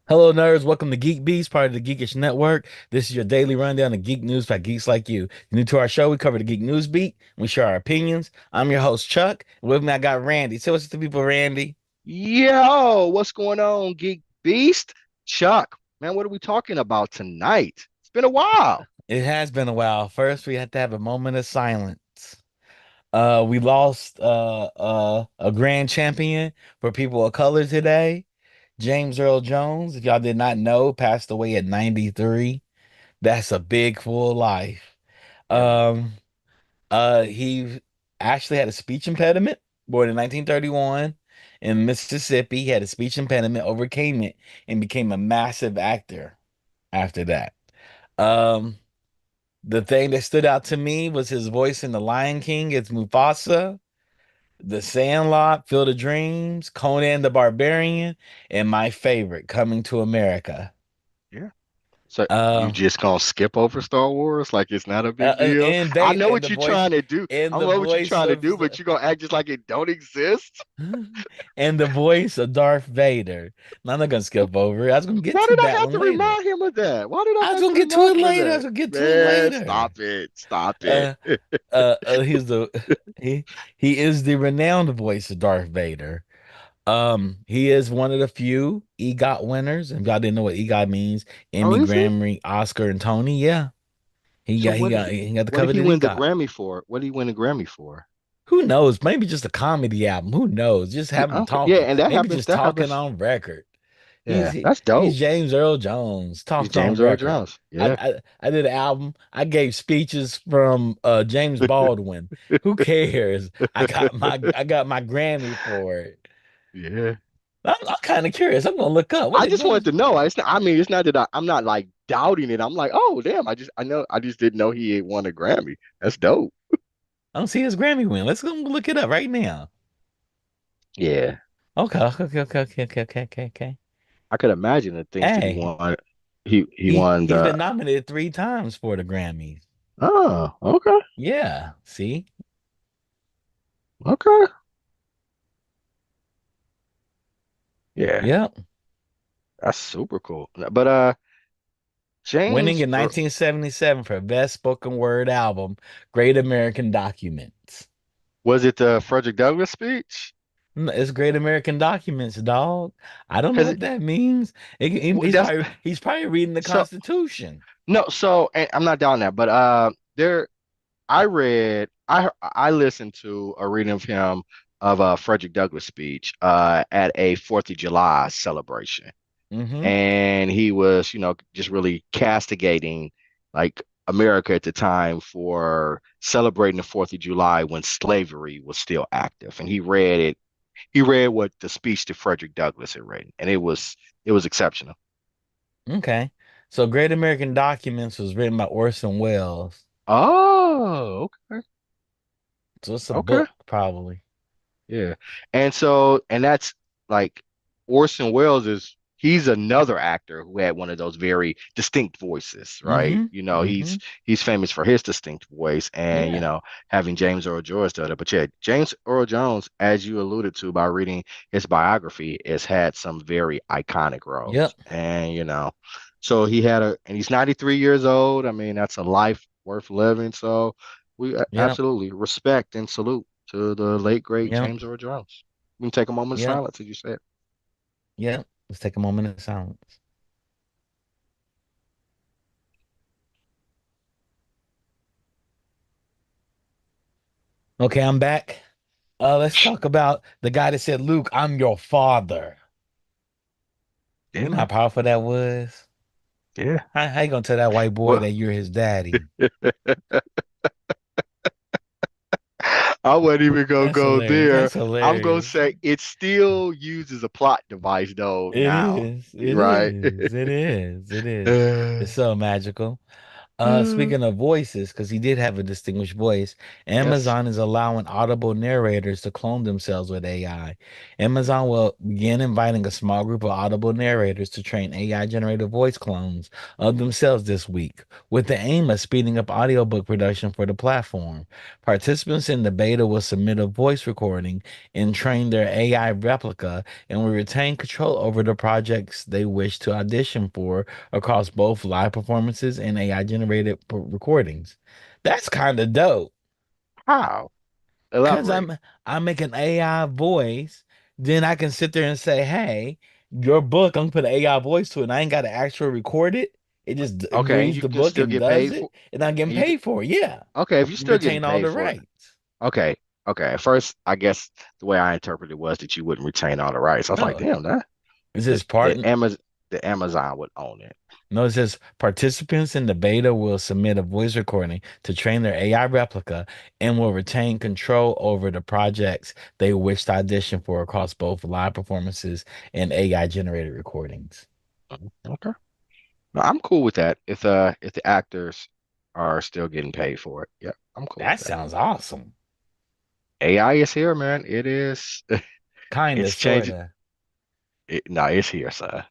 Hello, nerds. Welcome to GeekBeast, part of the Geekish Network. This is your daily rundown of geek news by geeks like you. New to our show, we cover the geek news beat. We share our opinions. I'm your host, Chuck. With me, I got Randy. Say what's to people, Randy. Yo, what's going on, Geek Beast? Chuck, man, what are we talking about tonight? It's been a while. It has been a while. First, we had to have a moment of silence. We lost a grand champion for people of color today. James Earl Jones, if y'all did not know, passed away at 93. That's a big full life. Yeah, Um, he actually had a speech impediment, born in 1931 in Mississippi. He had a speech impediment, overcame it, and became a massive actor after that. Um, the thing that stood out to me was his voice in The Lion King. It's Mufasa, The Sandlot, Field of Dreams, Conan the Barbarian, and my favorite, Coming to America. yeah. So you Um, just gonna skip over Star Wars like it's not a big deal? I know and what the you're voice trying to do. in I the know what you're voice trying to of do, but you're gonna act just like it don't exist. and the voice of Darth Vader. Now, I'm not gonna skip over it. I was gonna get Why to did I that have one to later. remind him of that? Why did I I was have gonna to get to remind it him of later. I that? was gonna get to it Man, later. stop it. Stop it. Uh, he's the he he is the renowned voice of Darth Vader. He is one of the few EGOT winners. If y'all didn't know what EGOT means, Oh, Emmy, is he? Grammy, Oscar, and Tony. Yeah, he So got he what got he got the what did he coveted win the EGOT. Grammy for? What did he win the Grammy for? Who knows? Maybe just a comedy album. Who knows? Just have him Okay, yeah, talking. and that Maybe happens. just That talking happens. on record. Yeah, He's that's he's dope. James Earl Jones He's talking on James Earl record. Jones. Yeah. I did an album. I gave speeches from James Baldwin. Who cares? I got my Grammy for it. Yeah. I'm kind of curious. I'm gonna look up I just what wanted is. to know. It's not, I mean, it's not that I'm not like doubting it. I'm like, oh damn, I know I just didn't know he had won a Grammy. That's dope. I don't see his Grammy win. Let's go look it up right now. Yeah. Okay, okay. I could imagine the things that he Hey, won. He won he's the been nominated 3 times for the Grammys. oh, okay. Yeah, see? Okay. Yeah. Yep. That's super cool. But Winning James in 1977 for Best Spoken Word Album, Great American Documents. was it the Frederick Douglass speech? It's Great American Documents, dog. I don't know Because what that means. that's He's probably reading the so Constitution. no, so and I'm not down that, but there I listened to a reading of him of a Frederick Douglass speech at a 4th of July celebration. Mm-hmm. And he was, just really castigating like America at the time for celebrating the 4th of July when slavery was still active. And he read what the speech to Frederick Douglass had written, and it was exceptional. Okay. So Great American Documents was written by Orson Welles. Oh, okay. So it's a Okay. book, probably. Yeah. And that's like Orson Welles he's another actor who had one of those very distinct voices, right? Mm-hmm. Mm-hmm. He's famous for his distinct voice and, Yeah. having James Earl Jones do it. But yeah, James Earl Jones, as you alluded to by reading his biography, has had some very iconic roles. Yep. And, so and he's 93 years old. I mean, that's a life worth living. So we Yep. absolutely respect and salute to the late great Yep. James Earl Jones. We can take a moment of Yep. silence, as you said. Yep. Let's take a moment of silence. Okay, I'm back. Let's talk about the guy that said, Luke, I'm your father. Yeah, You know how man. powerful that was? Yeah. How you gonna tell that white boy Well, that you're his daddy? I wasn't even gonna That's go hilarious. there. That's I'm gonna hilarious. say it still uses a plot device though It now, is. It right? is. It is. It is. Uh, It's so magical. uh, Speaking of voices, because he did have a distinguished voice, yes. Amazon is allowing audible narrators to clone themselves with AI. Amazon will begin inviting a small group of audible narrators to train AI generated voice clones of themselves this week, with the aim of speeding up audiobook production for the platform. Participants in the beta will submit a voice recording and train their AI replica and will retain control over the projects they wish to audition for across both live performances and AI generated recordings. That's kind of dope. How? Cause Elaborate. I make an AI voice, then I can sit there and say, "Hey, your book, I'm gonna put an AI voice to it. And I ain't got to actually record it. It just Okay, and reads you the can book still and get does paid it, for and I'm getting and you can paid for it. Yeah, okay, if you're you still getting retain all paid the for it. rights. Okay. Okay. At first, I guess the way I interpreted it was that you wouldn't retain all the rights. I was like, No, damn, that it's the just part. Amazon would own it. No, it says participants in the beta will submit a voice recording to train their AI replica and will retain control over the projects they wish to audition for across both live performances and AI generated recordings. Okay. No, I'm cool with that. If the actors are still getting paid for it. Yeah, I'm cool with That that. sounds awesome. AI is here, man. It is Kinda, it's changing. sorta. No, it's here, son.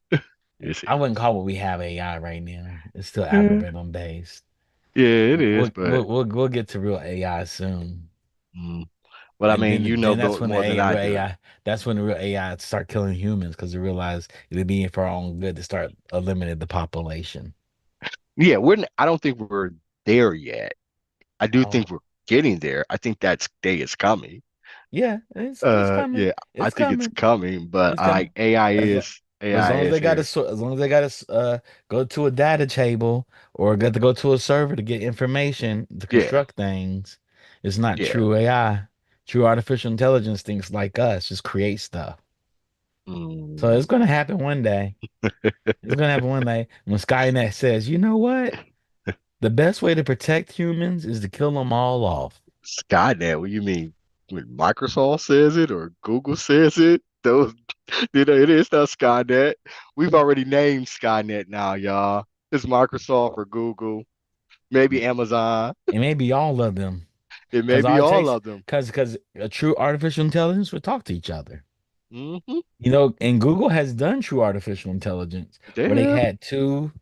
It's I here. wouldn't call what we have AI right now. It's still Yeah, algorithm based. yeah, it is, but We'll get to real AI soon. mm, but I And mean, you know then that's when the more than AI, I real do. AI, that's when the real AI start killing humans because they realize it'll be for our own good to start eliminating the population. Yeah, I don't think we're there yet. I do think Oh, we're getting there. I think that day is coming. yeah, it's coming. Yeah, I It's think it's coming. coming, but It's coming. As AI long as is they got here. to as long as they got to go to a data table or got to go to a server to get information to Yeah, construct things, it's not yeah. true AI. True artificial intelligence thinks like us, just create stuff. So it's Mm. gonna happen one day. It's gonna happen one day when Skynet says, you know what? The best way to protect humans is to kill them all off. Skynet, what do you mean? When Microsoft says it or Google says it? Those, it is not Skynet. We've already named Skynet now, y'all. It's Microsoft or Google, maybe Amazon. It may be all of them. It may Because be all it all takes, of them. because a true artificial intelligence would talk to each other. Hmm. You know, and Google has done true artificial intelligence They where they have. had two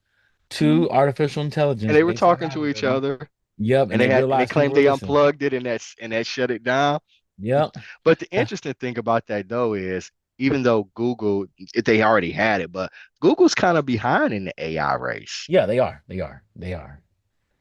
Mhm. artificial And intelligence they were based on talking to each algorithm. other, Yep, and and they they realized people claimed were they listening. unplugged it, and that shut it down. Yep. But the Uh, interesting thing about that though is even though Google, if they already had it, but Google's kind of behind in the AI race. Yeah, they are. They are. They are.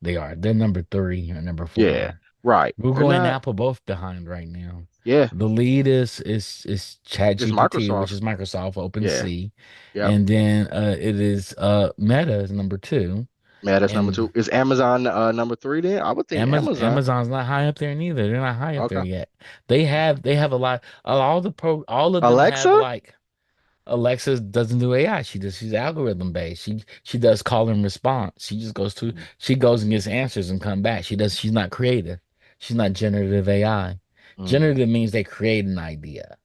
They are. They're number three or number Yeah, four. right. They're Google and not. Apple both behind right now. Yeah, The lead is it's ChatGPT, which Microsoft. is Microsoft Yeah, OpenSea, yep. and then it is Meta is number two, Meta's number and two. Is Amazon number three then? I would think Amazon. Amazon's not high up there neither. They're not high up there Okay. yet. They have a lot. All of them have Alexa? like Alexa doesn't do AI. She's algorithm based. She does call and response. Mm, She goes and gets answers and come back. She's not creative. She's not generative AI. mm. Generative means they create an idea.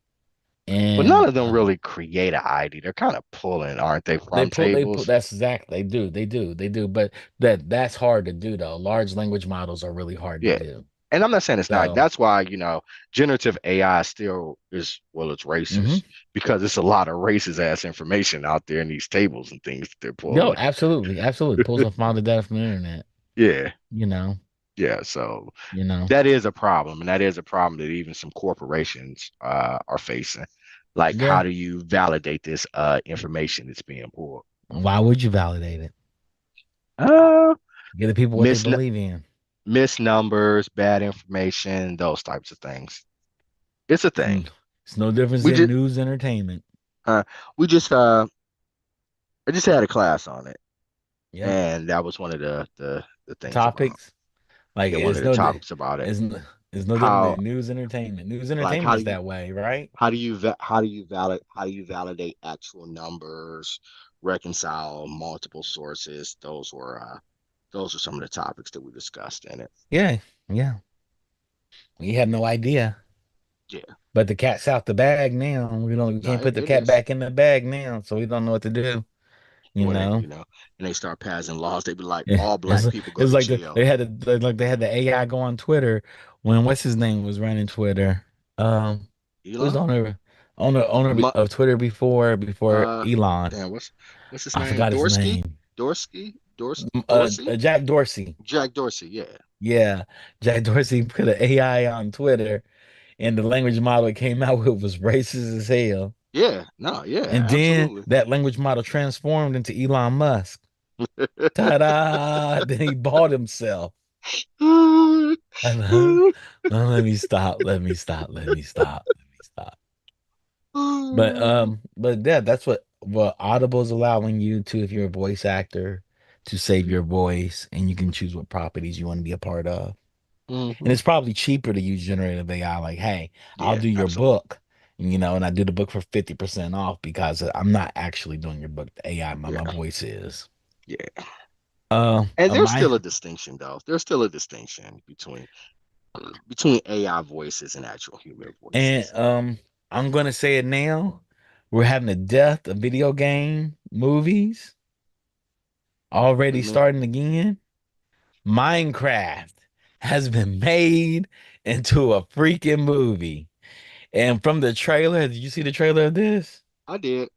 But none And of them really create an ID. They're kind of pulling, aren't they, from they put tables? that's exactly they do. But that's hard to do though. Large language models are really hard to Yeah. do. And I'm not saying it's not. So That's why, generative AI still is, well, it's hmm racist because it's a lot of racist ass information out there in these tables and things that they're no, pulling. absolutely, absolutely. Pulls up all the data from the internet, Yeah. you know, Yeah. So you know. that is a problem. And that is a problem that even some corporations are facing. Like, how Yeah. do you validate this information that's being pulled? Why would you validate it? Uh, Give the people what they mis believe in. misnumbers, bad information, those types of things. It's a It's, thing. it's no difference We than just news entertainment. uh we just I just had a class on it, Yep. and that was one of the things about, Topics like yeah, one of the topics about it. it's no different How than news entertainment. News like entertainment is that way, right? how do you validate actual numbers, reconcile multiple sources? Those are some of the topics that we discussed in it. Yeah. Yeah. We have no idea. Yeah, But the cat's out the bag now. We no, can't put the it cat is. back in the bag now, so we don't know what to do, you When know. and they start passing laws, they be like, Yeah. all black people go It's to like jail. they had the AI go on Twitter when what's his name was running Twitter. Um who's the Elon? owner Mu- of Twitter before Elon? Damn, what's his I name? forgot his name. Dorsey? Jack Dorsey. Jack Dorsey, yeah. Yeah, Jack Dorsey put an AI on Twitter, and the language model it came out with was racist as hell. Yeah, no, yeah, And then absolutely. that language model transformed into Elon Musk. Ta-da! Then he bought himself. Let me stop. Let me stop. Let me stop. Let me stop. But yeah, that's what Audible is allowing you to, if you're a voice actor, to save your voice, and you can choose what properties you want to be a part of. And Mhm. it's probably cheaper to use generative AI. Like, hey, I'll Yeah, do your absolutely. book, and I do the book for 50% off because I'm not actually doing your book. The AI, my Yeah, voice is. yeah. And there's My still a distinction though. There's still a distinction between AI voices and actual human and voices. I'm gonna say it now. We're having a death of video game movies What do already you mean? starting again. Minecraft has been made into a freaking movie. And from the trailer, did you see the trailer of this? I did.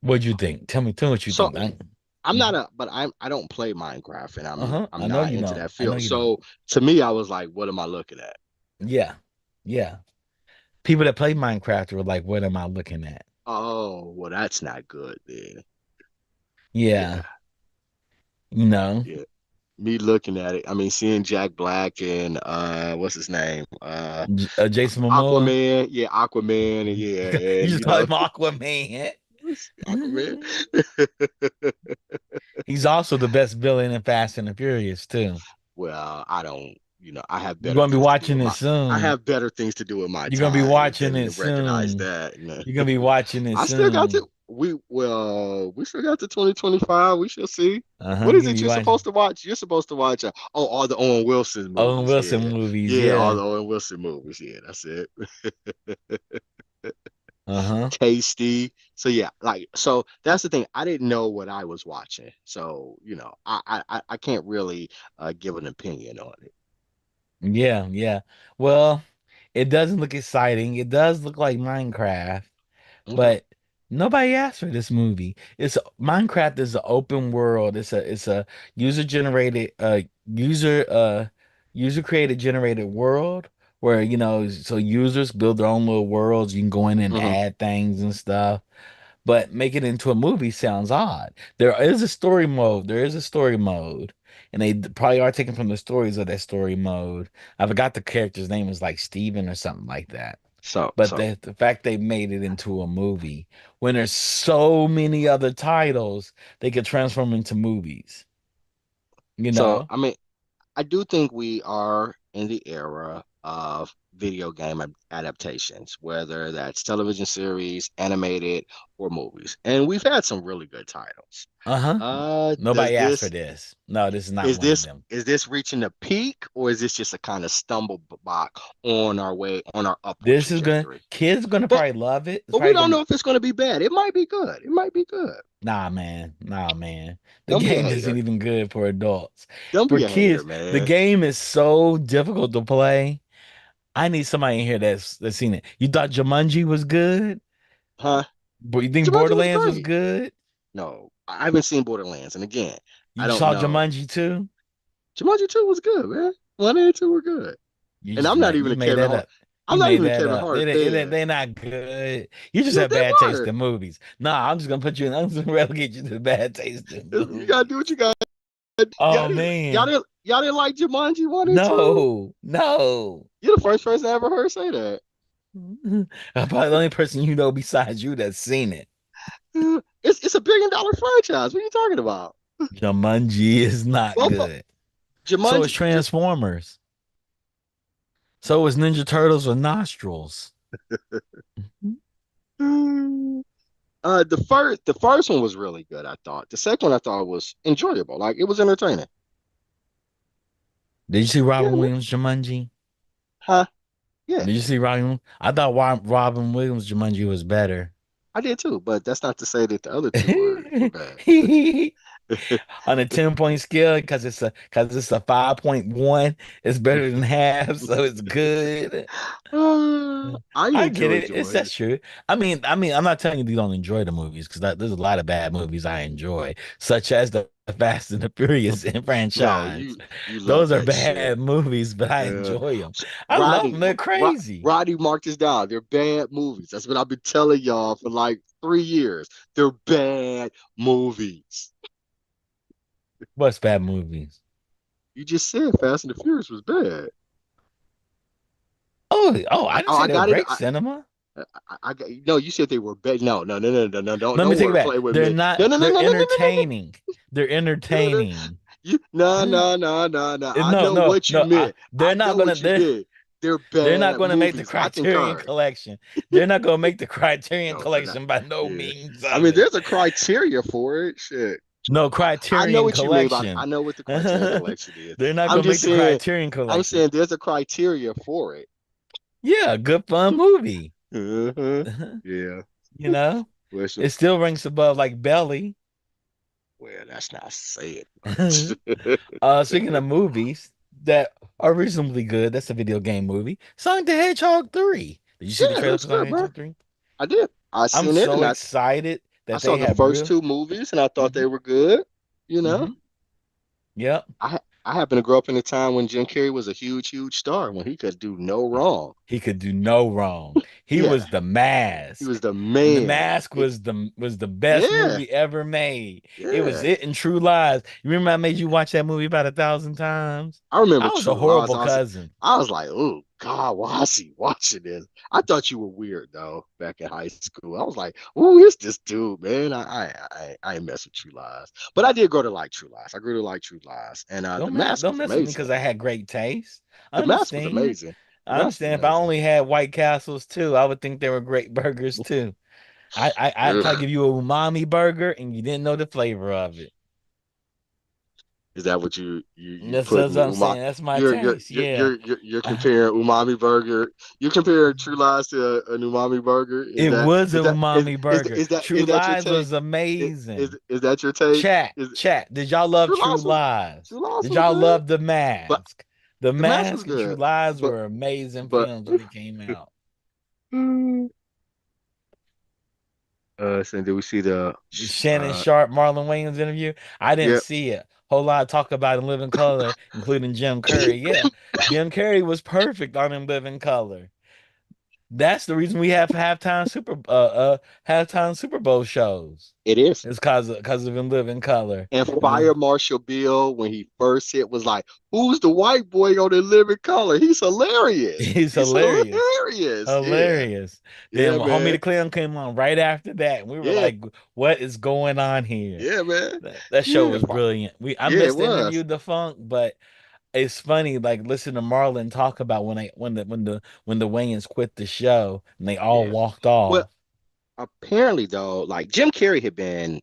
What'd you think? Tell me what you So think. I'm not a but I don't play Minecraft and Uh-huh. I'm I know not you into don't. that I know field. you don't. So to me, I was like, what am I looking at? Yeah. Yeah. People that play Minecraft were like, what am I looking at? Oh, well, that's not good then. Yeah. Yeah, You know, yeah. Me looking at it, I mean, seeing Jack Black and what's his name? Jason Momoa. Aquaman, yeah, Aquaman, and yeah, You and just call him Aquaman. Aquaman. He's also the best villain in Fast and the Furious too. Well, I don't. I have You're better gonna be things to do watching with it my I soon. have better things to do with my You're gonna be time watching than it to recognize soon. that. You're gonna be watching it I still got soon. to we still got to 2025. We shall see. Uh-huh. What You're is gonna it be you're watching supposed to watch? You're supposed to watch all the Owen Wilson Owen movies. Wilson Yeah. movies. Yeah, all Yeah. the Owen Wilson movies. Yeah, that's it. Uh-huh. Tasty. So yeah, so that's the thing. I didn't know what I was watching. So, I can't really give an opinion on it. Yeah, yeah. Well, it doesn't look exciting. It does look like Minecraft, Okay. but nobody asked for this movie. Minecraft is an open world. It's a user generated user created generated world where so users build their own little worlds. You can go in and Hmm. add things and stuff. But make it into a movie sounds odd. There is a story mode. There is a story mode. And they probably are taken from the stories of that story mode. I forgot the character's name is like Steven or something like that. So But so the fact they made it into a movie when there's so many other titles they could transform into movies, you so know? I mean, I do think we are in the era of video game adaptations, whether that's television series, animated, or movies. And we've had some really good titles. Uh-huh. Does Nobody asked for this. No, this is not is one of this them. is this reaching the peak, or is this just a kind of stumble block on our upward This is gonna trajectory? kids are gonna But probably love it. It's but we probably don't gonna know be if it's going to be bad. It might be good. It might be good. Nah, man. Nah, man. The Don't be a game isn't hater. even good for adults. Don't For be a hater, kids, the man. game is so difficult to play. I need somebody in here that's seen it. You thought Jumanji was good? Huh? But you think Jumanji was Borderlands was great. good? No, I haven't seen Borderlands, and again, I You don't saw know. Jumanji too? Jumanji 2 was good, man. One and two were good. And You made that up. I'm You not made even a that Kevin up. Hart fan. They're not good. You just Yeah, have they bad taste were. in movies. Nah, I'm just gonna put you in. I'm just gonna relegate you to bad taste in You gotta do movies. what you got. Oh man. Y'all didn't like Jumanji 1 and 2? No, no. You're the first person I ever heard say that. I'm probably the only person you know besides you that's seen it. It's a $1 billion franchise. What are you talking about? Jumanji is not Both of good. So is Jumanji. Transformers. So is Ninja Turtles with nostrils. The first one was really good, I thought. The second one I thought was enjoyable. Like it was entertaining. Did you see Yeah, Robin man. Williams Jumanji? Huh? Yeah, Did you see Robin? I thought Robin Williams Jumanji was better. I did too. But that's not to say that the other two were bad. On a 10-point scale, because it's a 5.1, it's better than half, so it's good. I I get enjoyed it. It's Jumanji. that's true. I'm not telling you don't enjoy the movies because there's a lot of bad movies I enjoy, such as the Fast and the Furious No, franchise. you love Those are that shit. bad movies, but I Uh, enjoy them. I love Rodney, them. They're crazy. Rodney, mark this down. They're bad movies. That's what I've been telling y'all for like 3 years. They're bad movies. What's bad movies? You just said Fast and the Furious was bad. I didn't Oh, say I they were got it. great cinema. I got no. You said they were bad. No, no, no, no, no, no. Let me Don't take it word back. play with They're me. No, not, no, no, they're no, no, no, no, no, entertaining. They're no, no, no. entertaining. No, no, no, no, no. I No, know no, what you no. meant. I They're not know gonna what you meant. They're they're not bad gonna make the movies. I Criterion concur. Collection. They're not gonna make the Criterion No, they're not. Collection by no Yeah. means I of mean, it. there's a criteria for it. Shit. No I know Criterion what you mean by I Collection. know what the Criterion They're Collection is. not I'm gonna make just the saying, Criterion I'm Collection. saying there's a criteria for it. Yeah, good fun movie. Uh-huh. Yeah. You know, Well, so, it still ranks above like Belly. well, that's not saying much. Speaking of movies that are reasonably good, that's a video game movie. Sonic the Hedgehog 3. Did you see the Yeah, it trailer looks for Sonic good, the bro. Hedgehog 3? I did. I I'm seen it, so and excited I that saw they the have first real. two movies, and I thought they Hmm. were good. You know, Yep. I happen to grow up in a time when Jim Carrey was a huge, huge star when he could do no wrong. He could do no wrong. He Yeah, was the he was mask. the And the man. mask was the best Yeah, movie ever made. It was yeah. it in True Lies. You remember I made you watch that movie about 1,000 times? I remember I was a True Lies. horrible cousin. I was like, ooh. God, why is he watching this? I thought you were weird though back in high school. I was like, "Who is this dude, man?" I ain't mess with True Lies, but I did grow to like True Lies. I grew to like True Lies, and the mask Don't was mess with me amazing. because I had great taste. I The mask was understand. amazing. The I mask was understand. If I amazing. only had White Castles too, I would think they were great burgers too. I try to Ugh. give you a umami burger and you didn't know the flavor of it. Is that what you put That's in what I'm umami? saying. That's my You're you're taste. you're Yeah. you're you're you're Uh, comparing umami burger. You're comparing True Lies to an umami burger. Is it that was a is that is umami is burger. is that True is that your Lies take? was Is amazing. is that your take? Is Chat. Did y'all love True True Lies was Lies? True Lies Did was y'all good, love The but Mask? The the mask was Mask and True good, Lies but were amazing but films when they came out. so did we see the Shannon Sharp, Marlon Wayans interview. I didn't yeah. see it. Whole lot of talk about In Living Color, including Jim Curry. Yeah, Jim Curry was perfect on In Living Color. That's the reason we have halftime Super Bowl shows. It is. It's cause of In Living Color. And Yeah. Fire Marshal Bill, when he first hit, was like, "Who's the white boy on the living color? He's hilarious. He's He's hilarious. hilarious." Yeah, Hilarious. Then yeah, when Homie man. the Clown came on right after that, and we were Yeah, like, what is going on here? yeah, man. That show Yeah, was brilliant. I yeah, it missed the was. interview, The Funk, but it's funny, like listen to Marlon talk about when the Wayans quit the show and they all Yeah. walked Well, off. apparently though, like Jim Carrey had been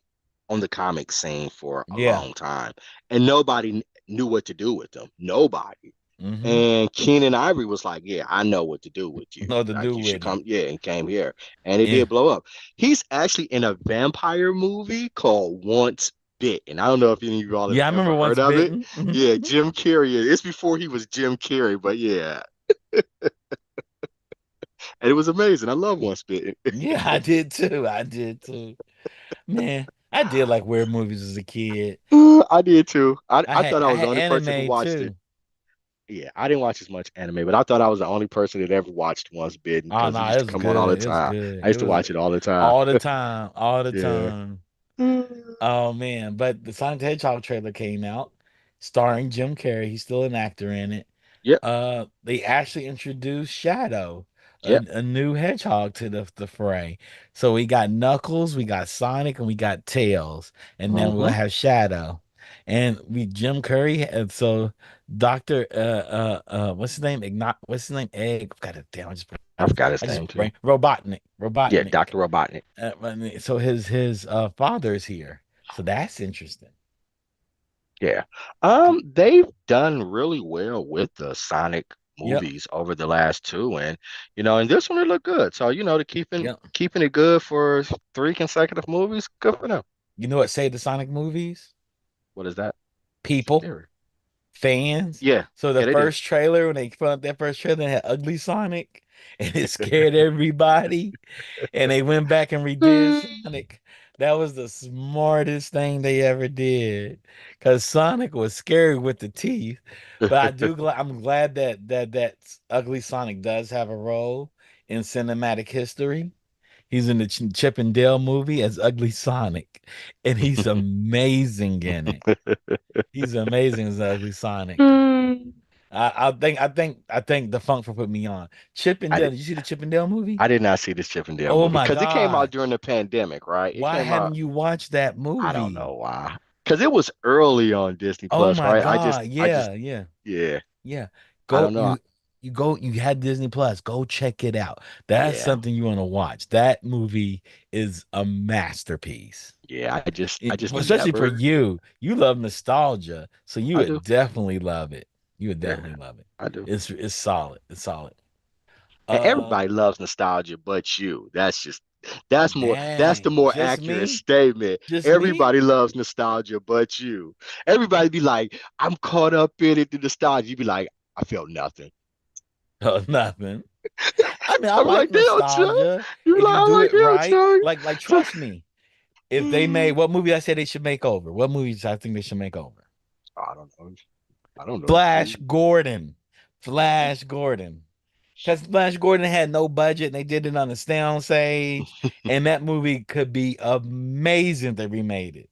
on the comic scene for a Yeah. long time, and nobody knew what to do with him. Nobody. Mm-hmm. And Keenan Ivory was like, "Yeah, I know what to do with you. Know what to Like, do you should with him. come." Yeah, and came here, and it Yeah. did blow up. He's actually in a vampire movie called Once Bitten. I don't know if any of y'all have Yeah, I remember ever Once heard of it. Bitten. Yeah, Jim Carrey. It's before he was Jim Carrey, but yeah, and it was amazing. I love Once Bitten. Yeah, I did too. I did too. Man, I did like weird movies as a kid. I did too. I thought I I was the had only person who anime watched it. too. Yeah, I didn't watch as much anime, but I thought I was the only person that ever watched Once Bitten Oh because it no, used it to was come on all the good. It was time. good. I It used to was watch it all the time. all the time, all the Yeah. time. Oh man, but the Sonic the Hedgehog trailer came out, starring Jim Carrey. He's still an actor in it. Yep. They actually introduced Shadow, Yep. a new hedgehog to the fray. So we got Knuckles, we got Sonic, and we got Tails, and then we'll Hmm. have Shadow, and we Jim Curry. And so Doctor, what's his name? What's his name? Egg. Got it down. I forgot his I name just too. brain Robotnik, Yeah, Robotnik. Dr. Robotnik. So his father's here. So that's interesting. Yeah. They've done really well with the Sonic Yep. movies over the last two, and and this one it looked good. So, to Yep. keeping it good for three consecutive movies, good for them. You know what saved the Sonic movies? What is that? What's your People, theory? fans. Yeah. So the Yeah, they did. first trailer, when they put out that first trailer, they had ugly Sonic, and it scared everybody. And they went back and redid Sonic. That was the smartest thing they ever did, because Sonic was scary with the teeth. But I'm glad that ugly Sonic does have a role in cinematic history. He's in the Chip and Dale movie as Ugly Sonic, and he's amazing in it. He's amazing as Ugly Sonic. I think the funk for put me on. Chip and I Dale. did. Did you see the Chip and Dale movie? I did not see this Chip and Dale Oh movie my because it came out God. during the pandemic, right? It Why came haven't out. you watched that I don't movie? know why. Because it was early on Disney Oh Plus, my right? God. I just, Yeah, yeah, yeah. yeah. I Go don't know. you had Disney Plus. Go check it out. That's Yeah, something you want to watch. That movie is a masterpiece. yeah. I just Especially for never. you. You love nostalgia, so you I do. would definitely love it. You would Yeah, definitely love it. I do. It's solid. It's solid. And Uh, everybody loves nostalgia, but you. That's the Dang, more just accurate me? statement. Just me? Everybody loves nostalgia, but you. Everybody be like, I'm caught up in it, the nostalgia. You be like, I felt nothing. Oh, nothing. I mean, I I'm like like, damn, Chuck. nostalgia You be if like, you I'm do like, it damn, right. Chuck. Trust me. If they made what movie I said they should make over? What movies I think they should make over? I don't know. I don't know. Flash Gordon. Flash Gordon. Because Flash Gordon had no budget and they did it on a sound stage. And that movie could be amazing if they remade it.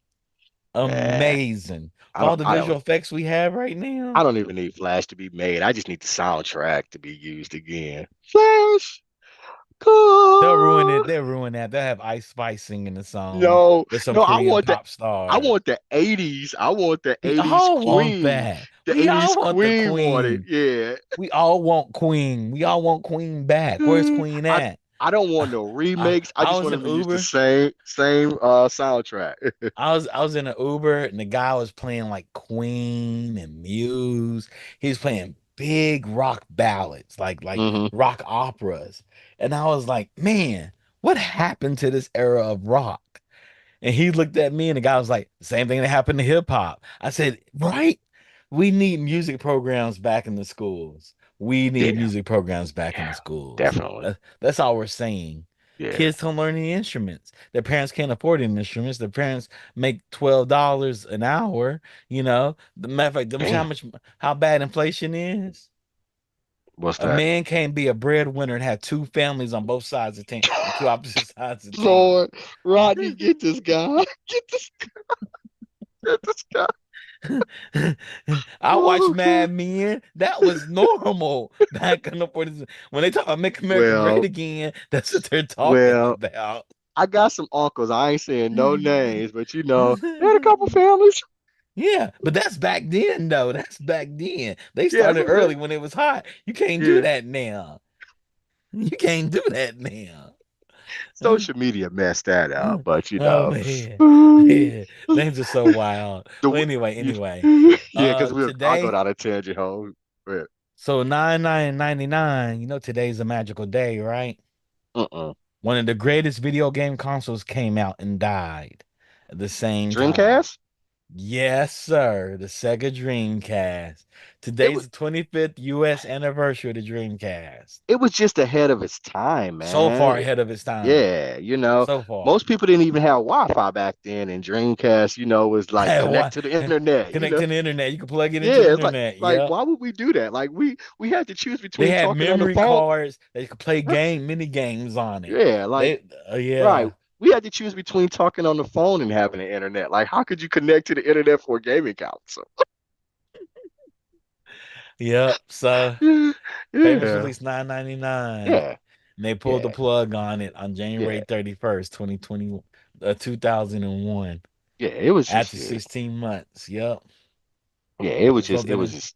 Man, Amazing. I For all don't the I don't visual effects we have right I now, don't even need Flash to be made. I just need the soundtrack to be used again. Flash, they'll ruin it. God. They'll ruin that. They'll have Ice Spice singing the song No, with some no, Korean pop I star. want the 80s. I want the We 80s all want queen. that. The We 80s all want the queen wanted. queen. Yeah. We all want Queen. We all want Queen back. Where's Queen I at? I don't want no I, remakes. I I just was want in them to use the Uber. same soundtrack. I was in an Uber and the guy was playing like Queen and Muse. He was playing big rock ballads, like hmm rock operas. And I was like, man, what happened to this era of rock? And he looked at me and the guy was like, same thing that happened to hip hop. I said, right? We need music programs back in the schools. We need Yeah, music programs back in the yeah, schools. definitely. That's all we're saying. Yeah. Kids don't learn any instruments. Their parents can't afford any instruments. Their parents make $12 an hour. The matter of fact, them see Damn. how bad inflation is. What's A that? man can't be a breadwinner and have two families on both sides of town, on two opposite sides of town. Lord, Rodney, get this guy. Get this guy. I watched Oh, God. Mad Men. That was normal back in the 40s. When they talk about Make America Great Well, Again, that's what they're talking well, about. I got some uncles. I ain't saying no names, but they had a couple families. Yeah, but that's back then, though. That's back then. They Yeah, that's started what I'm saying. early when it was hot. You can't do Yeah. that now. You can't do that now. Social media messed that up, but Oh man. the Yeah. Things are so wild. Well, anyway. yeah, because I'll go Today, down a tangent home. But, so 9999, today's a magical day, right? uh-uh. One of the greatest video game consoles came out and died at the same time. Dreamcast? Yes, sir. The Sega Dreamcast. It Today's was the 25th US anniversary of the Dreamcast. it was just ahead of its time, So far man. ahead of its time. Yeah, So far. most people didn't even have Wi-Fi back then, and Dreamcast, was like Why connect to the internet, connect to the internet? You can plug it into the Yeah, it's internet. like Yep. why would we do that? Like we had to choose They between had talking on the memory phone. cards that you could play mini games on it. Yeah, like They right. yeah. We had to choose between talking on the phone and having the internet. Like, how could you connect to the internet for a gaming console? Yep. So Yeah, famous yeah, release 999. yeah, And they pulled the yeah, plug on it on yeah. January 31st, 2020, 2001. Yeah, it was just After yeah, 16 months. Yep. yeah, It it something was that just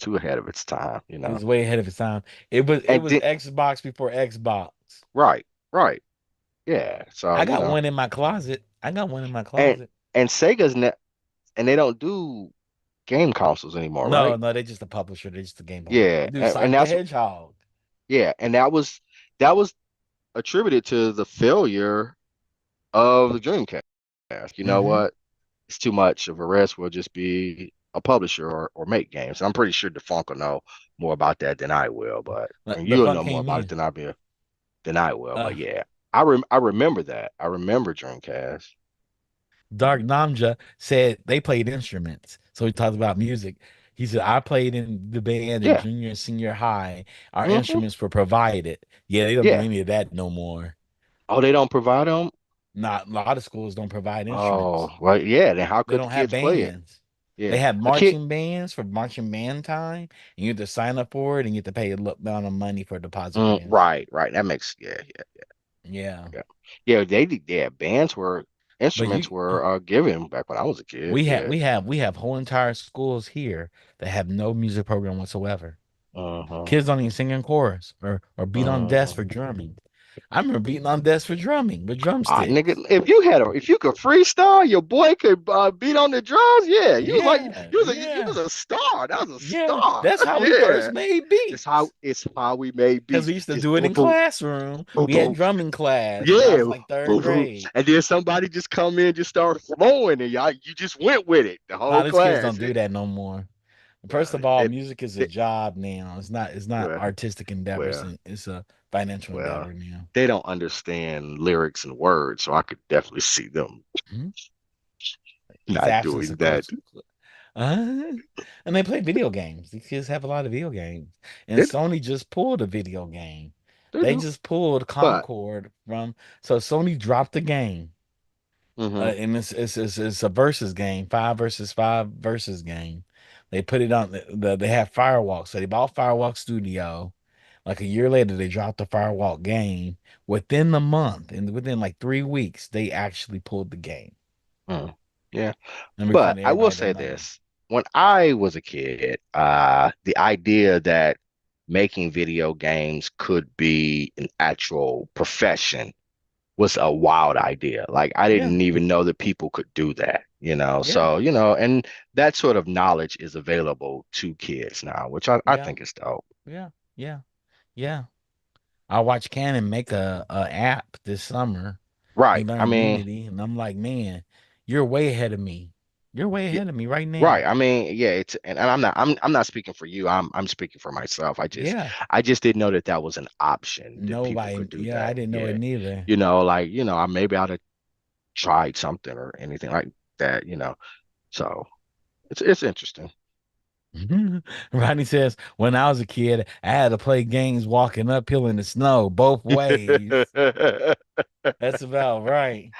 too ahead of its time. it was way ahead of its time. It And was then Xbox before Xbox. right, right, yeah. So I got one in my closet. I got one in my and closet. and Sega's net, and they don't do game consoles anymore, No, right? no, they're just a publisher. They're just a game publisher. Yeah, They do and Sonic the that's Hedgehog. yeah, and that was attributed to the failure of the Dreamcast. You know Mm-hmm. what? It's too much of a risk. We'll just be a publisher or make games. I'm pretty sure DeFunk will know more about that than I will, but and The you'll funk know more came about it in. than I will. Uh, But yeah, I remember that. I remember Dreamcast. Dark Namja said they played instruments. So he talked about music. He said, I played in the band in Yeah. junior and senior high. Our hmm instruments were provided. Yeah, they don't do Yeah. any of that no more. Oh, they don't provide them? Not a lot of schools don't provide Oh, instruments. well, yeah. Then how They could the don't have kids play it? bands. They Yeah. have A kid. marching bands for marching band time, and you have to sign up for it and you have to pay a amount of money for a deposit for the instrument. Right, right. That makes Yeah. yeah. Yeah, they did. Yeah, bands were But instruments were given back when I was a kid. Yeah. we have whole entire schools here that have no music program whatsoever. Uh-huh. Kids don't even sing in chorus or beat on desks Uh-huh. for drumming. I remember beating on desks for drumming with Nigga, drumsticks. if you could freestyle, your boy could beat on the drums. Yeah, Yeah, you was yeah, a star. That was a yeah. star. That's how we Yeah, first made beats. it's how we made Because beats. we used to Just do it boom, in boom, classroom. boom, We had boom. drumming class when I Yeah, was like third boom, boom. grade. And then somebody just come in, just start flowing, and y'all you just went with it the Now whole these kids class. don't do that no more. First Well, of all, music is a they, job now. It's not well, artistic endeavors. well, It's a financial well. endeavor now. They don't understand lyrics and words, so I could definitely see them Mhm. It's not absence doing of that. culture. Uh, and they play video games. These kids have a lot of video games. And They do. Sony just pulled a video game. They They do. just pulled But Concord from, so Sony dropped the game. Mm-hmm. And it's a versus game, five versus five versus game. They put it on they have Firewalk, so they bought Firewalk Studio. Like a year later, they dropped the Firewalk game. Within the month, and within like 3 weeks, they actually pulled the game Mm. Yeah. and But refunded I will everybody their say money. this. When I was a kid, the idea that making video games could be an actual profession was a wild idea. Like I Yeah, didn't even know that people could do that, you know. yeah, So, and that sort of knowledge is available to kids now, which I yeah, think is dope. yeah, yeah, yeah. I watched Canon make a app this summer. He Right. I learned mean, Unity, and I'm like, man, you're way ahead of me. You're way yeah, ahead of me right right. now. I mean, yeah, it's and I'm not speaking for you. I'm speaking for myself. Yeah, I just didn't know that that was an option that people nobody. could do Yeah, I that. didn't know it Yeah. neither. Like, I maybe I'd have tried something or anything like that. So it's interesting. Ronnie says, when I was a kid, I had to play games walking uphill in the snow both ways. That's about right.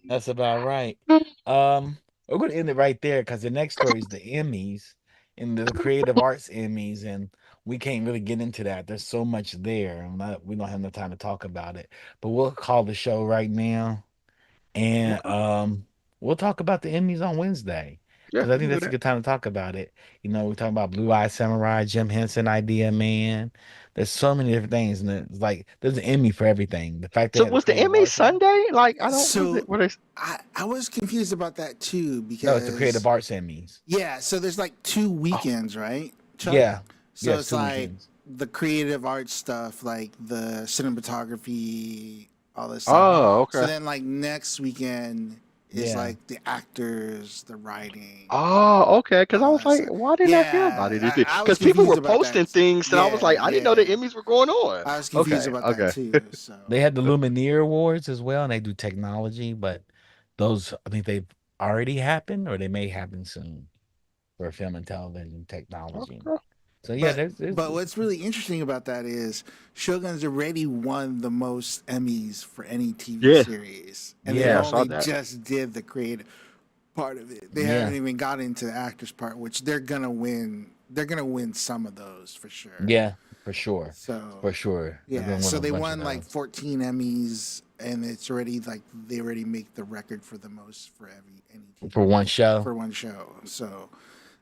That's about right. Um, we're going to end it right there because the next story is the Emmys and the Creative Arts Emmys, and we can't really get into that. There's so much there. We don't have enough time to talk about it, but we'll call the show right now, and Okay. we'll talk about the Emmys on Wednesday Yeah, because I we think can do that's a that. good time to talk about it. We're talking about Blue Eye Samurai, Jim Henson Idea, man. There's so many different things, and it's like there's an Emmy for everything. The fact they So had a was the Creative Emmy Arts Emmy. Sunday? Like I don't was So it what is I was confused about that too No, it's the Creative because Arts Emmys. yeah, so there's like two oh weekends, right, Chuck? Yeah. So Yes, it's two like weekends. the creative arts stuff, like the cinematography, all this stuff. oh So okay. then like next weekend is Yeah. like the actors, the writing, Oh, okay. Because I all was that like, stuff. why didn't I hear about it? Yeah, I was Because people confused were about that. posting things, and I was Yeah, like, I didn't know the yeah. Emmys were going on. I was confused Okay, about that okay. too. So They had the Lumineer Awards as well, and they do technology, but those I think they've already happened or they may happen soon for film and television technology. yeah. Okay. So yeah, But there's but what's really interesting about that is Shogun's already won the most Emmys for any TV Yeah, series, and they yeah, I yeah, saw only that. just did the creative part of it. They haven't yeah, even got into the actors part, which they're gonna win. They're gonna win some of those for sure. yeah, for sure. So For sure. They're yeah, gonna win so a they bunch of won like those 14 Emmys, and it's already like they already make the record for the most for any for TV one show. for one show. So,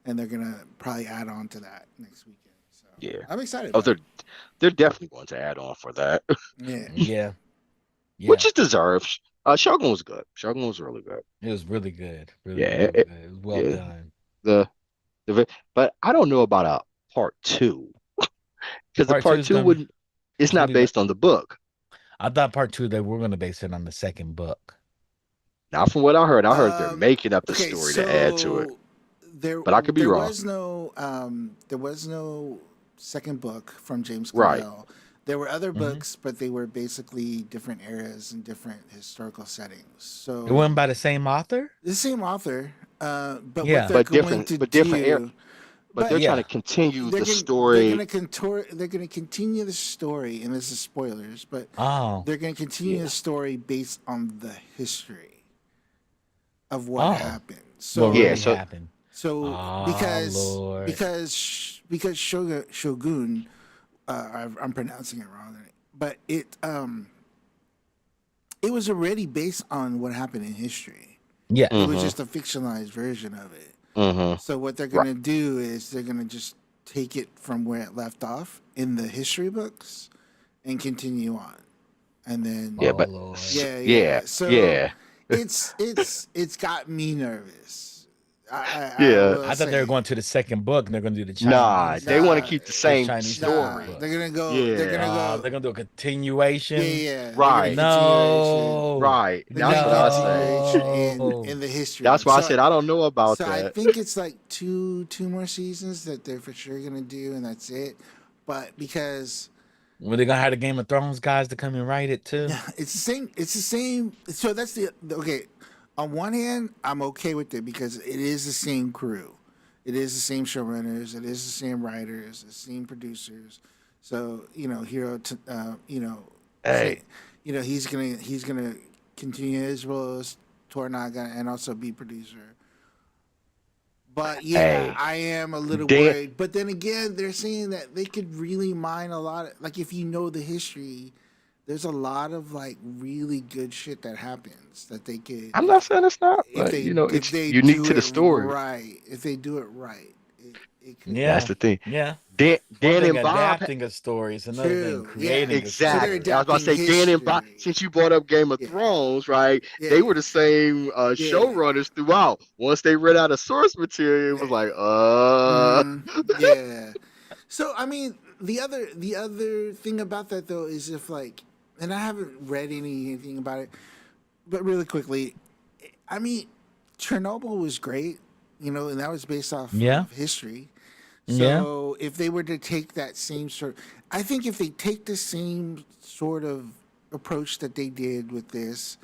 and they're gonna probably add on to that next weekend. So Yeah. I'm excited Oh, about it. they're definitely going to add on for that, Yeah. Yeah, which yeah. is deserved. Shogun was good. Shogun was really good. It was really good. Really, Yeah, really good. It was well yeah. done. The but I don't know about a part two because the Part two part is two gonna wouldn't. It's it's gonna not be but based on the book. I thought part two they were gonna base it on the second book. Now, from what I heard they're Um. making up the Okay. story to add to it. So there But I could be wrong. there was no second book from James Right. Clavell. There were other Hmm. books, but they were basically different eras and different historical settings. It So wasn't by the same author? the same author, but what Yeah. they're going to But different air. do, But they're but trying to Yeah. continue the story. they're gonna continue the story, and this is spoilers, but Oh. they're gonna continue the Yeah. story based on the history of what Oh. happened. What Yeah. really So happened? so Oh Lord. because Shogun, I'm pronouncing it wrong, but it was already based on what happened in history. It Yes. was Mm-hmm. just a fictionalized version of it. Mm-hmm. So what they're Right. gonna do is they're gonna just take it from where it left off in the history books and continue on, and then Yeah. Oh But Lord. yeah. yeah. So Yeah. it's got me nervous. I Yeah. will I thought they were say. going to the second book and they're gonna do the Nah. Chinese They want to Nah, keep the this same Chinese nah. story. book. They're Yeah. gonna go. They're gonna do a Yeah, continuation. yeah. They're gonna Right. continuation. No. Right. They're That's gonna what I say. continuation No. in the history That's book. why I said I don't know about So I that. think it's like two more seasons that they're for sure gonna do, and that's it. But because Were they gonna have the Game of Thrones guys to come and write it too? it's the same, it's the same. So that's okay. On one hand, I'm okay with it because it is the same crew, it is the same showrunners, it is the same writers, the same producers. So Hero, say, Hey. he's gonna continue his role as Toranaga and also be producer. But yeah, Hey, I am a little Dan, worried. But then again, they're saying that they could really mine a lot. Like if you know the history, there's a lot of like really good shit that happens that they could, I'm not saying it's not, if but they you know, if it's they unique do to the it story. right, if they do it right, it could be. That's Yeah, the thing. yeah. One Dan thing and Bob adapting a story is another thing True. Yeah. creating a So they're story. exactly. I was about to adapting say Dan and Bob, history. since you brought up Game of Yeah. Thrones, right? Yeah. They were the same Yeah. showrunners throughout. Once they ran out of source material, it was like, Mm, yeah. So I mean, the other thing about that though is if like, and I haven't read anything about it, but really quickly, I mean, Chernobyl was great, and that was based off Yeah, of history. yeah. So if they were to take that same sort, I think if they take the same sort of approach that they did with this,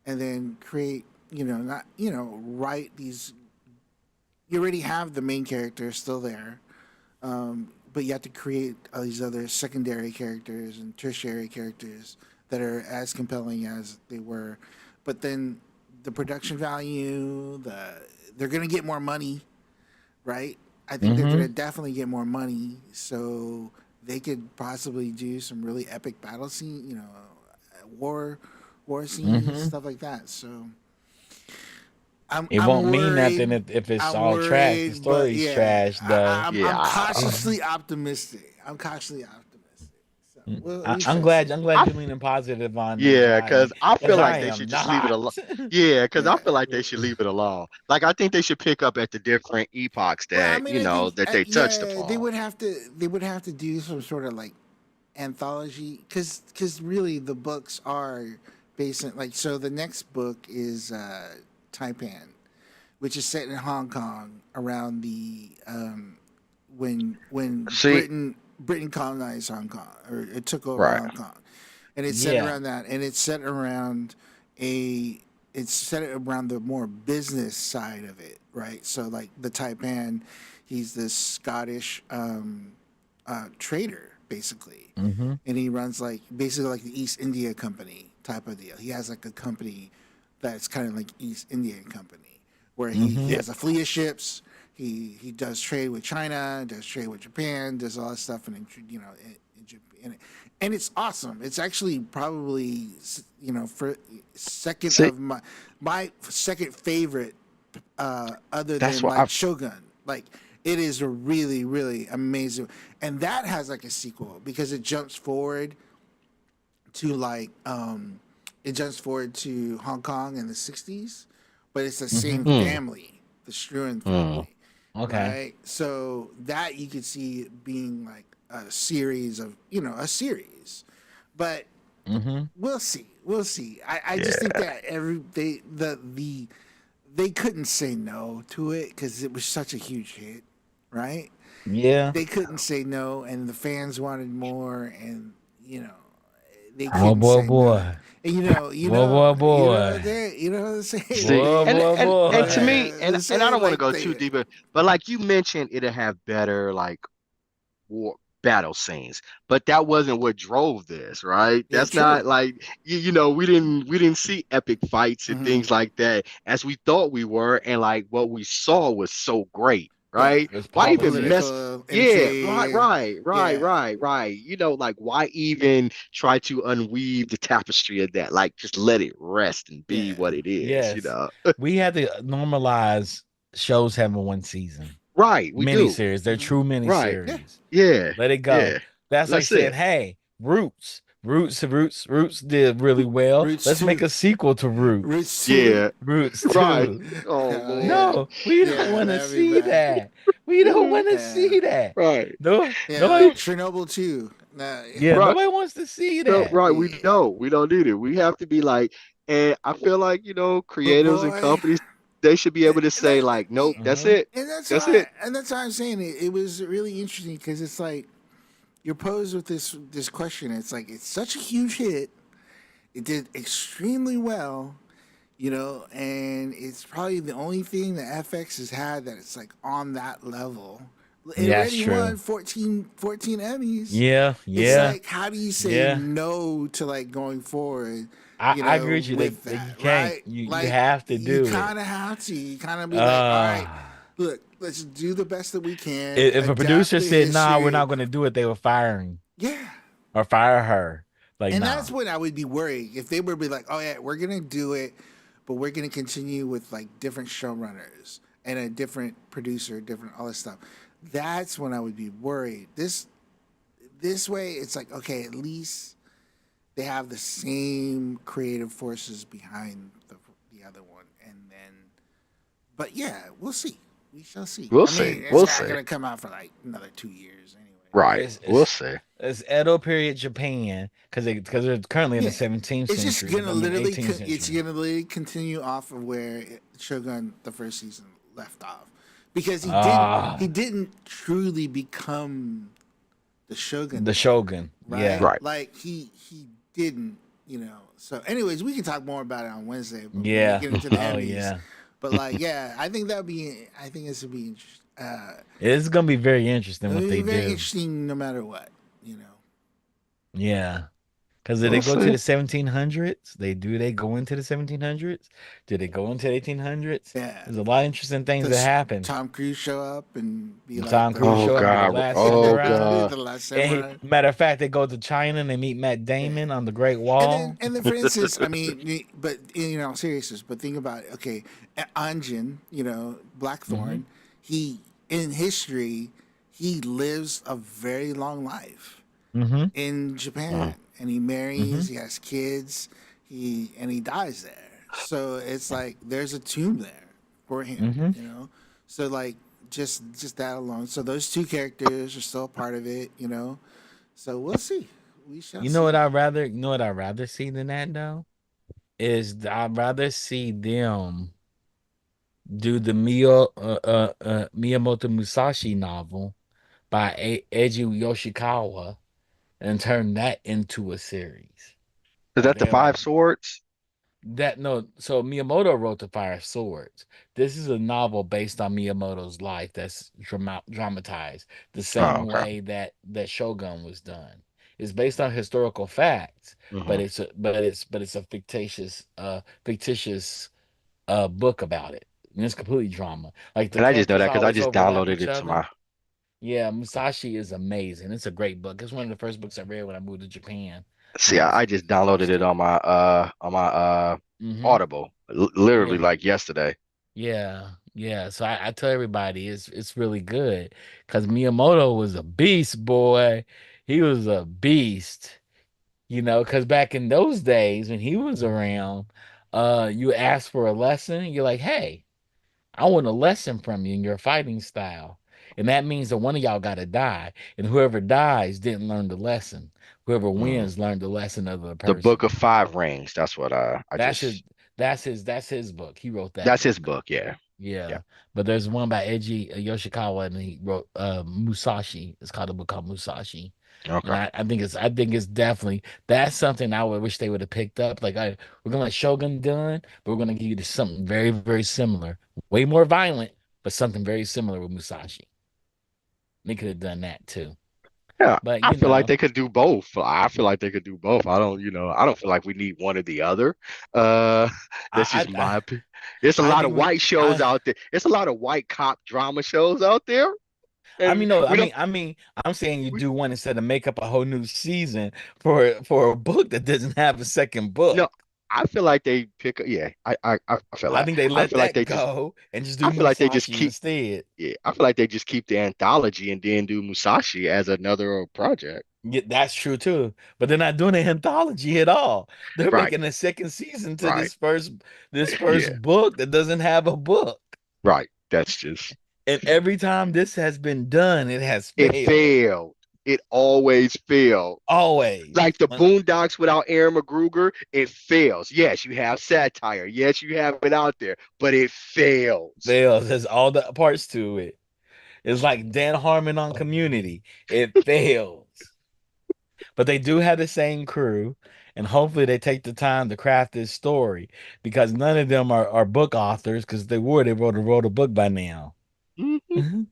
and then create, not, write these, you already have the main character still there, but you have to create all these other secondary characters and tertiary characters that are as compelling as they were. But then the production value, they're gonna get more money, right? I think they're Mm-hmm. gonna definitely get more money, so they could possibly do some really epic battle scene, war, war scenes, Mm-hmm. stuff like that. So I'm It I'm won't mean worried. nothing if it's I'm all trash. The worried, but story's yeah, trash, though. I'm yeah. cautiously optimistic. I'm cautiously optimistic. So we I'm shall glad. see. I'm glad I you're leaning positive on this, Yeah, Rodney, because I because feel I like they am should just leave it not. alone. Yeah, because I Yeah. feel like they should leave it alone. Like I think they should pick up at the different epochs Well, I that, mean, I think that they touched yeah, they upon. would have to do some sort of like anthology because really the books are based on like so the next book is Taipan, which is set in Hong Kong around the when See, Britain colonized Hong Kong or it took over right. Hong Kong, and it's set Yeah. around that, and a it's set around the more business side of it, right? So like the Taipan, he's this Scottish trader basically, Mm-hmm. and he runs like basically like the East India Company type of deal. He has like a company that's kind of like East India Company, where he Mm-hmm. Yeah, has a fleet of ships. He does trade with China, does trade with Japan, does all that stuff, and in Japan, and it's awesome. It's actually probably for second see, of my second favorite, other that's than what like I. Shogun. Like it is a really really amazing, and that has like a sequel because it jumps forward to like it jumps forward to Hong Kong in the '60s, but it's the same Mm-hmm. Hmm. family, the Struan Hmm. family, Okay. right? So that you could see being like a series of a series, but Mm-hmm. we'll see, we'll see. I just think Yeah. that they couldn't say no to it because it was such a huge hit, right? Yeah. They couldn't say no, and the fans wanted more, and you know they Boy, couldn't boy, say no. boy. And Boy, boy, boy. you know what I'm saying? See, Boy, boy, and to boy. me, Yeah, and I saying don't want to like go too they, deep, but like you mentioned, it'll have better like war battle scenes, but that wasn't what drove this, right? yeah, That's not true. like we didn't see epic fights and Hmm. things like that as we thought we were, and like what we saw was so great, Yeah, right? It was Why even mess? politics. political Yeah, right, intrigue. right, right, Yeah, right, right. Like why even try to unweave the tapestry of that? Like just let it rest and be yeah, what it is. Yes. We had to normalize shows having one season. Right, we do. Miniseries. They're hmm true Right. yeah. miniseries. Yeah, Let it go. yeah. That's like That's saying, it. hey, Roots. Roots did really well. Roots Let's make two, a sequel to Roots. Roots two. Yeah. Roots Right. 2. Oh Hell yeah, Lord. No, we don't yeah, want to that'd be see bad. that. We don't want to Yeah, see that. Right. No, yeah, nobody, like Chernobyl two. Nah, yeah, Right. nobody wants to see No, that. right. We yeah. don't. We don't need it. We have to be like, and I feel like, But creators and boy, companies, they should be able to say, that, like, nope, that's Uh-huh. it. and that's That's why, it. I'm saying it was really interesting because it's like you're posed with this question. It's like it's such a huge hit. It did extremely well, and it's probably the only thing that FX has had that it's like on that level. It Yeah, that's already won true. 14 Emmys. Yeah, It's yeah, like how do you say yeah. no to like going forward I agree with you. with That you that, can't. right? You Like have to you do it. kind of have to. You kind of be like, all right, Uh look, let's do the best that we can, if a adapt producer the said, "Nah, we're history. not going to do it," they were firing Yeah. or fire her. Like, And that's nah. when I would be worried if they would be like, oh yeah, we're gonna do it, but we're gonna continue with like different showrunners and a different producer, different all this stuff. That's when I would be worried. This way, it's like okay, at least they have the same creative forces behind the other one, and then, but yeah, we'll see. We shall see. We'll I see. mean, it's We'll not see. gonna come out for like another 2 years anyway. Right. It's We'll it's see. it's Edo period Japan because they're currently in the Yeah, 17th it's just century. gonna I mean literally 18th it's century. gonna literally continue off of where Shogun the first season left off, because he Ah, didn't truly become the Shogun the there, Shogun. right? Yeah. Right. Like he didn't, So, anyways, we can talk more about it on Wednesday, but when we Yeah. get into the Oh Emmys. yeah. But like, yeah, I think this would be interesting. It's gonna be very interesting It'll what be they very do. interesting no matter what, Yeah. Because did they We'll go to see. the 1700s? They go into the 1700s? Did they go into the 1800s? Yeah, There's a lot of interesting things that does happen. Tom Cruise show up and be And like Tom Cruise Oh show up and be the God. last Oh samurai. God. the last And samurai? matter of fact, they go to China and they meet Matt Yeah. Damon on the Great And then, Wall. for instance, I mean, but seriousness. But think about it. Okay, Anjin, Hmm. Blackthorn, he in history, he lives a very long life Hmm. in Mm. Japan, and he Hmm. marries, he has kids, he dies there. So it's like there's a tomb there for Hmm. him. So like just that alone. So those two characters are still a part of it. So we'll see. We shall see. You know what I'd rather see than that though? I'd rather see them do the Miyamoto Musashi novel by Eiji Yoshikawa and turn that into a series. Is Like that the they're like five swords? that no, so Miyamoto wrote The Fire Swords. This is a novel based on Miyamoto's life that's dramatized the Oh, same okay. way that Shogun was done. It's based on historical facts, Hmm. but it's a fictitious book about it. And it's completely drama. Like the And I just know characters that because I always just overlap downloaded each it to other. my. Yeah, Musashi is amazing. It's a great book. It's one of the first books I read when I moved to Japan when See, I was I just in high downloaded it school. on my Hmm. Audible, literally Yeah. like yesterday. Yeah, yeah. So I tell everybody it's really good because Miyamoto was a beast, boy. He was a beast, because back in those days when he was around, you ask for a lesson, you're like, hey, I want a lesson from you in your fighting style. And that means that one of y'all gotta die. And whoever dies didn't learn the lesson. Whoever Mm. wins learned the lesson of the The Book person. of Five Rings. That's what I That's his just. that's his book. He wrote that That's his book. book. Yeah. Yeah. Yeah, but there's one by Eiji Yoshikawa, and he wrote Musashi. It's called a book called Musashi, and Okay. I think it's definitely that's something I would wish they would have picked up. Like, we're gonna let Shogun done, but we're gonna give you something very very similar, way more violent, but something very similar with Musashi. They could have done that too, Yeah. but I feel like they could do both. I feel like they could do both. I don't feel like we need one or the other. Uh, that's I just I my opinion. There's a I lot of think we white shows I out there. There's a lot of white cop drama shows out there, I and mean, no, we don't. I'm saying you We, do one instead of make up a whole new season for a book that doesn't have a second book. no, I feel like they pick. Yeah, I feel I like think they I let feel like that they just. go and just I do feel like they just Musashi keep. instead. Yeah, I feel like they just keep the anthology and then do Musashi as another project. Yeah, that's true too. But they're not doing an anthology at all. They're Right, making a second season to right. Yeah, this first book that doesn't have a book. right. That's just And every time this has been done, it has it failed. failed. It always failed. Always. Like the When Boondocks without Aaron McGruger, it fails. Yes, you have satire. Yes, you have it out there, but it fails. fails, there's all the parts to it. It's like Dan Harmon on Community. It fails. But they do have the same crew, and hopefully they take the time to craft this story because none of them are book authors because if they were, they wrote a book by now. Mhm,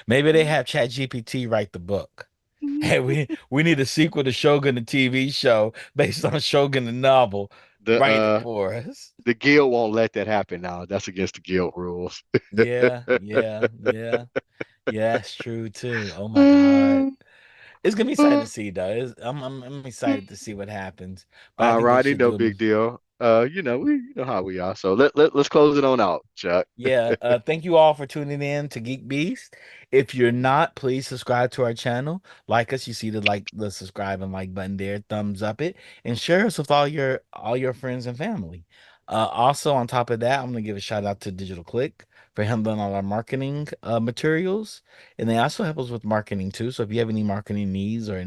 Maybe they have ChatGPT write the book. mhm. Hey, we need a sequel to Shogun the TV show based on Shogun the novel. The Write it for us. the guild won't let that happen now. That's against the guild rules. Yeah, yeah, yeah. Yeah, that's true too. Oh my God. It's gonna be exciting to see though. I'm excited to see what happens. But I All think we righty, should no do them. big deal. You know how we are. So let's close it on out, Chuck. Yeah, thank you all for tuning in to Geek Beast. If you're not, please subscribe to our channel. Like us, you see the subscribe and like button there, thumbs up it, and share us with all your friends and family. Also, on top of that, I'm gonna give a shout out to Digital Click for handling all our marketing materials, and they also help us with marketing too. So if you have any marketing needs or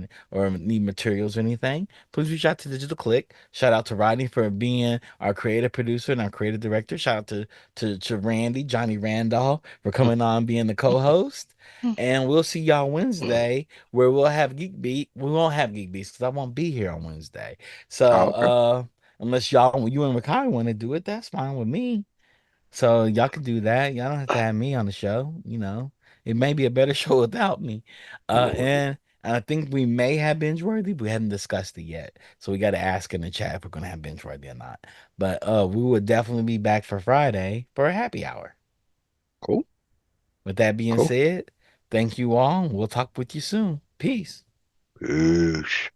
need materials or anything, please reach out to Digital Click. Shout out to Rodney for being our creative producer and our creative director. Shout out to Randy, Johnny Randolph, for coming on being the co-host. And we'll see y'all Wednesday where we'll have Geek Beat. We won't have Geek Beats because I won't be here on Wednesday. Oh, So okay. unless you and Rakai want to do it, that's fine with me. So y'all can do that. Y'all don't have to have me on the show. It may be a better show without me. And I think we may have binge worthy. We haven't discussed it yet. So we got to ask in the chat if we're gonna have binge worthy or not. But we would definitely be back for Friday for a happy hour. Cool, With that being cool. said, thank you all. We'll talk with you soon. Peace. Peace.